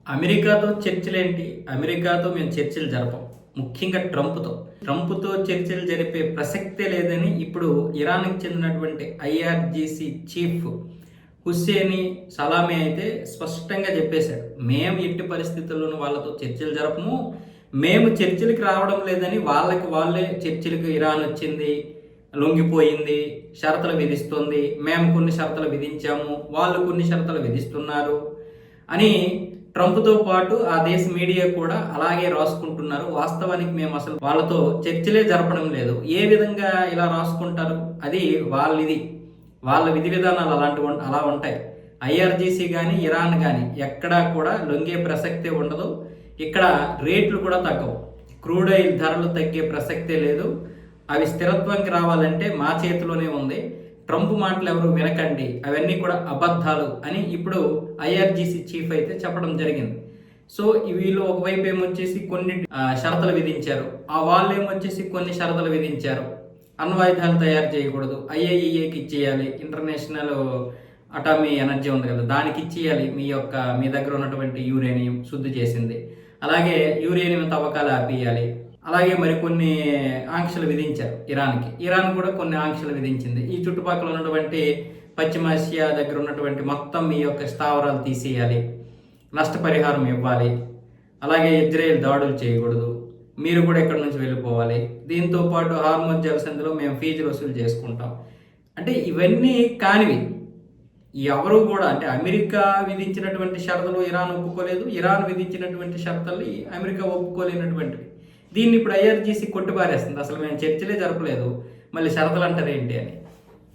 అమెరికాతో చర్చలేంటి? అమెరికాతో మేము చర్చలు జరపం. ముఖ్యంగా ట్రంప్‌తో చర్చలు జరిపే ప్రసక్తే లేదని ఇప్పుడు ఇరాన్‌కి చెందినటువంటి ఐఆర్‌జీసీ చీఫ్ హుస్సేని సలామీ అయితే స్పష్టంగా చెప్పేశాడు. మేము ఎట్టి పరిస్థితుల్లోనూ వాళ్ళతో చర్చలు జరపము. మేము చర్చలకి రావడం లేదని వాళ్ళకి వాళ్ళే చర్చలకు ఇరాన్ వచ్చింది, లొంగిపోయింది, షరతులు విధిస్తుంది. మేము కొన్ని షరతులు విధించాము, వాళ్ళు కొన్ని షరతులు విధిస్తున్నారు అని ట్రంప్‌తో పాటు ఆ దేశ మీడియా కూడా అలాగే రాసుకుంటున్నారు. వాస్తవానికి మేము అసలు వాళ్ళతో చర్చలే జరపడం లేదు. ఏ విధంగా ఇలా రాసుకుంటారు? అది వాళ్ళ విధి విధానాలు అలా ఉంటాయి. ఐఆర్‌జీసీ కానీ, ఇరాన్ కానీ ఎక్కడా కూడా లొంగే ప్రసక్తే ఉండదు. ఇక్కడ రేట్లు కూడా తగ్గవు. క్రూడ్ ఆయిల్ ధరలు తగ్గే ప్రసక్తే లేదు. అవి స్థిరత్వంకి రావాలంటే మా చేతిలోనే ఉంది. ట్రంప్ మాటలు ఎవరు వినకండి, అవన్నీ కూడా అబద్ధాలు అని ఇప్పుడు ఐఆర్‌జీసీ చీఫ్ అయితే చెప్పడం జరిగింది. సో వీళ్ళు ఒకవైపు ఏమొచ్చేసి కొన్ని షరతులు విధించారు, ఆ వాళ్ళు ఏమొచ్చేసి కొన్ని షరతులు విధించారు. అణ్వాయుధాలు తయారు చేయకూడదు, ఐఏఈఏకి ఇచ్చేయాలి, ఇంటర్నేషనల్ అటామీ ఎనర్జీ ఉంది కదా, దానికి ఇచ్చేయాలి మీ దగ్గర ఉన్నటువంటి యురేనియం శుద్ధి చేసింది, అలాగే యురేనియం తవ్వకాలు ఆపేయాలి, అలాగే మరికొన్ని ఆంక్షలు విధించారు ఇరాన్కి. ఇరాన్ కూడా కొన్ని ఆంక్షలు విధించింది. ఈ చుట్టుపక్కల ఉన్నటువంటి పశ్చిమాసియా దగ్గర ఉన్నటువంటి మొత్తం మీ యొక్క స్థావరాలు తీసేయాలి, నష్టపరిహారం ఇవ్వాలి, అలాగే ఇజ్రాయెల్ దాడులు చేయకూడదు, మీరు కూడా ఇక్కడ నుంచి వెళ్ళిపోవాలి, దీంతో పాటు హార్మోన్ జలసంధిలో మేము ఫీజులు వసూలు చేసుకుంటాం. అంటే ఇవన్నీ కానివి ఎవరు కూడా, అంటే అమెరికా విధించినటువంటి షరతులు ఇరాన్ ఒప్పుకోలేదు, ఇరాన్ విధించినటువంటి షరతులు అమెరికా ఒప్పుకోలేనటువంటివి. దీన్ని ఇప్పుడు ఐఆర్‌జీసీ కొట్టిపారేస్తుంది. అసలు మేము చర్చలే జరపలేదు, మళ్ళీ షరతులు అంటారు ఏంటి అని.